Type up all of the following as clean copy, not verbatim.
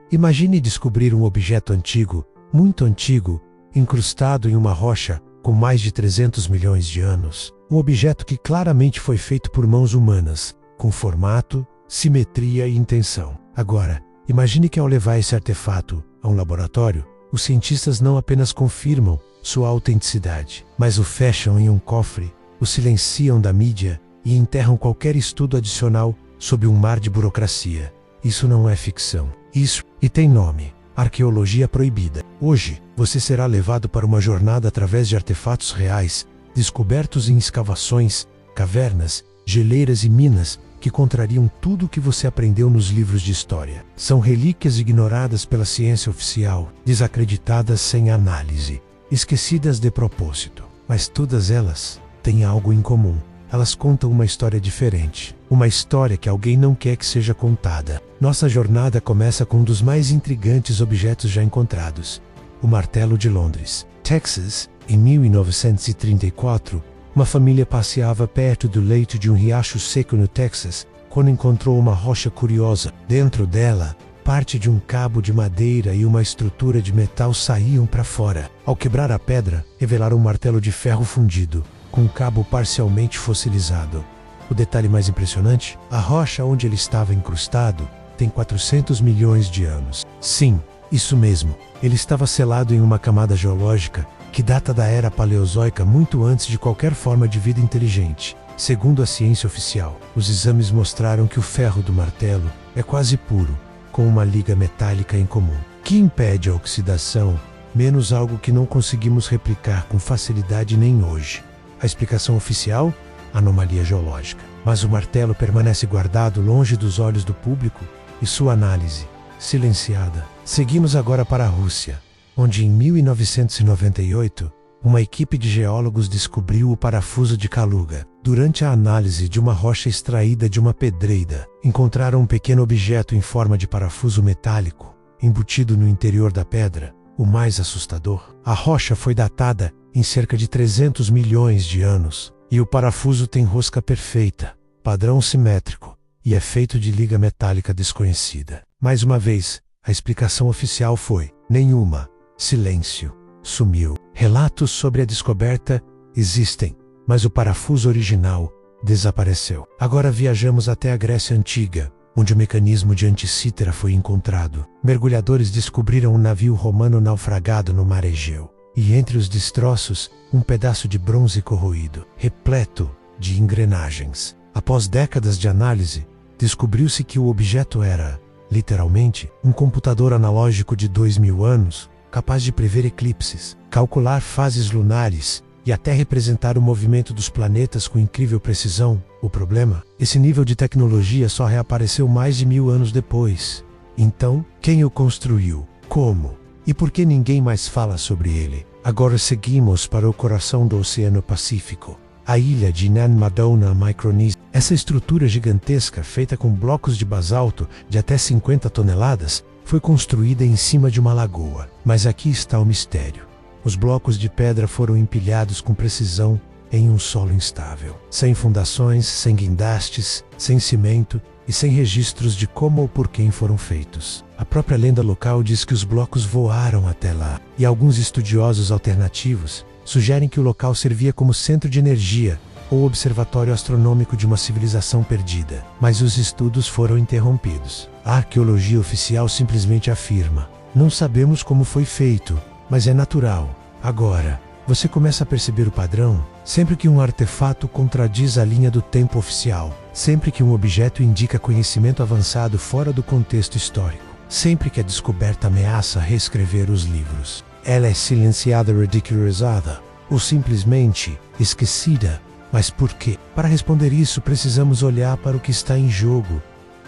Imagine descobrir um objeto antigo, muito antigo, incrustado em uma rocha com mais de 300 milhões de anos. Um objeto que claramente foi feito por mãos humanas, com formato, simetria e intenção. Agora, imagine que ao levar esse artefato a um laboratório, os cientistas não apenas confirmam sua autenticidade, mas o fecham em um cofre, o silenciam da mídia e enterram qualquer estudo adicional sob um mar de burocracia. Isso não é ficção. Isso, e tem nome: arqueologia proibida. Hoje, você será levado para uma jornada através de artefatos reais, descobertos em escavações, cavernas, geleiras e minas que contrariam tudo o que você aprendeu nos livros de história. São relíquias ignoradas pela ciência oficial, desacreditadas sem análise, esquecidas de propósito. Mas todas elas têm algo em comum. Elas contam uma história diferente. Uma história que alguém não quer que seja contada. Nossa jornada começa com um dos mais intrigantes objetos já encontrados: o Martelo de Londres, Texas. Em 1934, uma família passeava perto do leito de um riacho seco no Texas, quando encontrou uma rocha curiosa. Dentro dela, parte de um cabo de madeira e uma estrutura de metal saíam para fora. Ao quebrar a pedra, revelaram um martelo de ferro fundido, com um cabo parcialmente fossilizado. O detalhe mais impressionante: a rocha onde ele estava incrustado tem 400 milhões de anos. Sim, isso mesmo. Ele estava selado em uma camada geológica que data da era paleozoica, muito antes de qualquer forma de vida inteligente. Segundo a ciência oficial, os exames mostraram que o ferro do martelo é quase puro, com uma liga metálica em comum, que impede a oxidação, menos algo que não conseguimos replicar com facilidade nem hoje. A explicação oficial? Anomalia geológica. Mas o martelo permanece guardado longe dos olhos do público e sua análise, silenciada. Seguimos agora para a Rússia, onde em 1998, uma equipe de geólogos descobriu o parafuso de Kaluga. Durante a análise de uma rocha extraída de uma pedreira, encontraram um pequeno objeto em forma de parafuso metálico, embutido no interior da pedra. O mais assustador: a rocha foi datada em cerca de 300 milhões de anos, e o parafuso tem rosca perfeita, padrão simétrico, e é feito de liga metálica desconhecida. Mais uma vez, a explicação oficial foi: nenhuma. Silêncio. Sumiu. Relatos sobre a descoberta existem, mas o parafuso original desapareceu. Agora viajamos até a Grécia Antiga, onde o mecanismo de Anticítera foi encontrado. Mergulhadores descobriram um navio romano naufragado no mar Egeu. E entre os destroços, um pedaço de bronze corroído, repleto de engrenagens. Após décadas de análise, descobriu-se que o objeto era, literalmente, um computador analógico de 2000 anos, capaz de prever eclipses, calcular fases lunares e até representar o movimento dos planetas com incrível precisão. O problema? Esse nível de tecnologia só reapareceu mais de 1000 anos depois. Então, quem o construiu? Como? E por que ninguém mais fala sobre ele? Agora seguimos para o coração do Oceano Pacífico, a ilha de Nan Madonna, Micronésia. Essa estrutura gigantesca, feita com blocos de basalto de até 50 toneladas, foi construída em cima de uma lagoa. Mas aqui está o mistério. Os blocos de pedra foram empilhados com precisão em um solo instável, sem fundações, sem guindastes, sem cimento e sem registros de como ou por quem foram feitos. A própria lenda local diz que os blocos voaram até lá, e alguns estudiosos alternativos sugerem que o local servia como centro de energia ou observatório astronômico de uma civilização perdida. Mas os estudos foram interrompidos. A arqueologia oficial simplesmente afirma: não sabemos como foi feito, mas é natural. Agora, você começa a perceber o padrão? Sempre que um artefato contradiz a linha do tempo oficial, sempre que um objeto indica conhecimento avançado fora do contexto histórico, sempre que a descoberta ameaça reescrever os livros, ela é silenciada, ridicularizada ou simplesmente esquecida. Mas por quê? Para responder isso, precisamos olhar para o que está em jogo.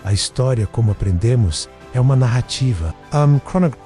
A história, como aprendemos, é uma narrativa,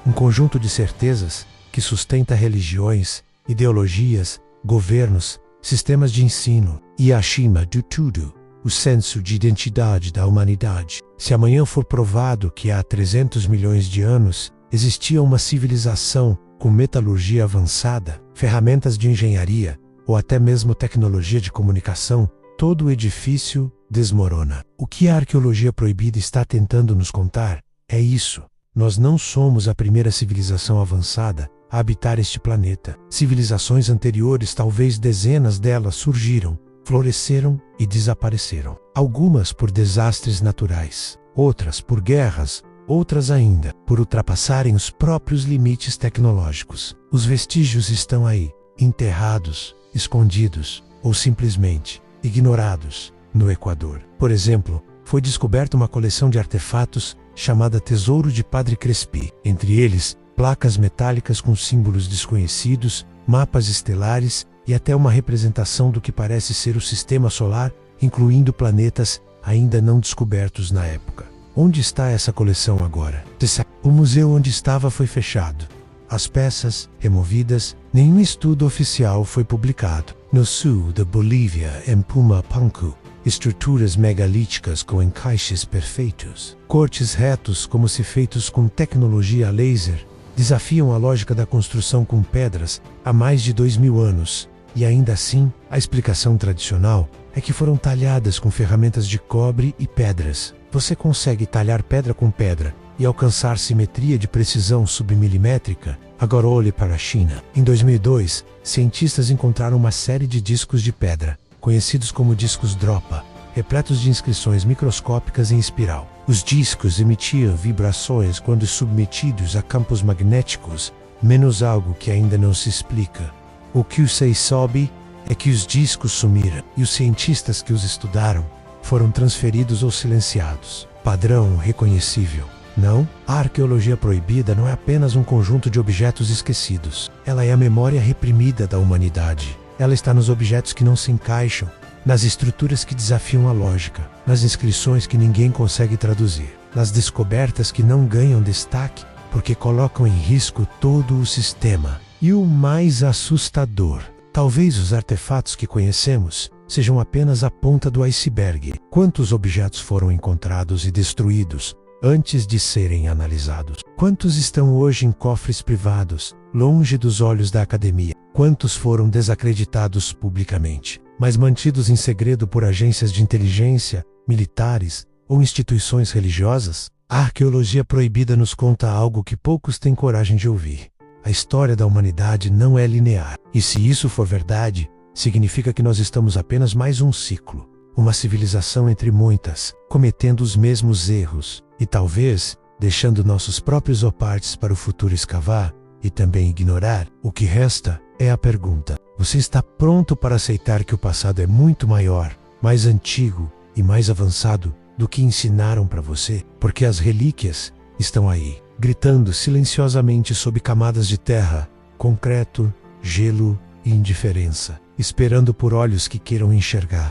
um conjunto de certezas que sustenta religiões, ideologias, governos, sistemas de ensino e, acima de tudo, o senso de identidade da humanidade. Se amanhã for provado que há 300 milhões de anos existia uma civilização com metalurgia avançada, ferramentas de engenharia ou até mesmo tecnologia de comunicação, todo o edifício desmorona. O que a arqueologia proibida está tentando nos contar é isso. nós não somos a primeira civilização avançada a habitar este planeta. Civilizações anteriores, talvez dezenas delas, surgiram, floresceram e desapareceram. Algumas por desastres naturais, outras por guerras, outras ainda por ultrapassarem os próprios limites tecnológicos. Os vestígios estão aí, enterrados, escondidos ou simplesmente ignorados no Equador. Por exemplo, foi descoberta uma coleção de artefatos chamada Tesouro de Padre Crespi. Entre eles, placas metálicas com símbolos desconhecidos, mapas estelares e até uma representação do que parece ser o sistema solar, incluindo planetas ainda não descobertos na época. Onde está essa coleção agora? O museu onde estava foi fechado. As peças, removidas, nenhum estudo oficial foi publicado. No sul da Bolívia, em Pumapunku, estruturas megalíticas com encaixes perfeitos, cortes retos como se feitos com tecnologia laser, desafiam a lógica da construção com pedras há mais de 2000 anos, e ainda assim, a explicação tradicional é que foram talhadas com ferramentas de cobre e pedras. Você consegue talhar pedra com pedra e alcançar simetria de precisão submilimétrica? Agora olhe para a China. Em 2002, cientistas encontraram uma série de discos de pedra, conhecidos como discos Dropa, repletos de inscrições microscópicas em espiral. Os discos emitiam vibrações quando submetidos a campos magnéticos, menos algo que ainda não se explica. O que se sabe é que os discos sumiram e os cientistas que os estudaram foram transferidos ou silenciados. Padrão reconhecível. Não, a arqueologia proibida não é apenas um conjunto de objetos esquecidos. Ela é a memória reprimida da humanidade. Ela está nos objetos que não se encaixam, nas estruturas que desafiam a lógica, nas inscrições que ninguém consegue traduzir, nas descobertas que não ganham destaque porque colocam em risco todo o sistema. E o mais assustador, talvez os artefatos que conhecemos sejam apenas a ponta do iceberg. Quantos objetos foram encontrados e destruídos antes de serem analisados? Quantos estão hoje em cofres privados, longe dos olhos da academia? Quantos foram desacreditados publicamente, mas mantidos em segredo por agências de inteligência, militares ou instituições religiosas? A arqueologia proibida nos conta algo que poucos têm coragem de ouvir. A história da humanidade não é linear. E se isso for verdade, significa que nós estamos apenas mais um ciclo, uma civilização entre muitas, cometendo os mesmos erros e talvez deixando nossos próprios opartes para o futuro escavar e também ignorar. O que resta é a pergunta: você está pronto para aceitar que o passado é muito maior, mais antigo e mais avançado do que ensinaram para você? Porque as relíquias estão aí, gritando silenciosamente sob camadas de terra, concreto, gelo e indiferença, esperando por olhos que queiram enxergar.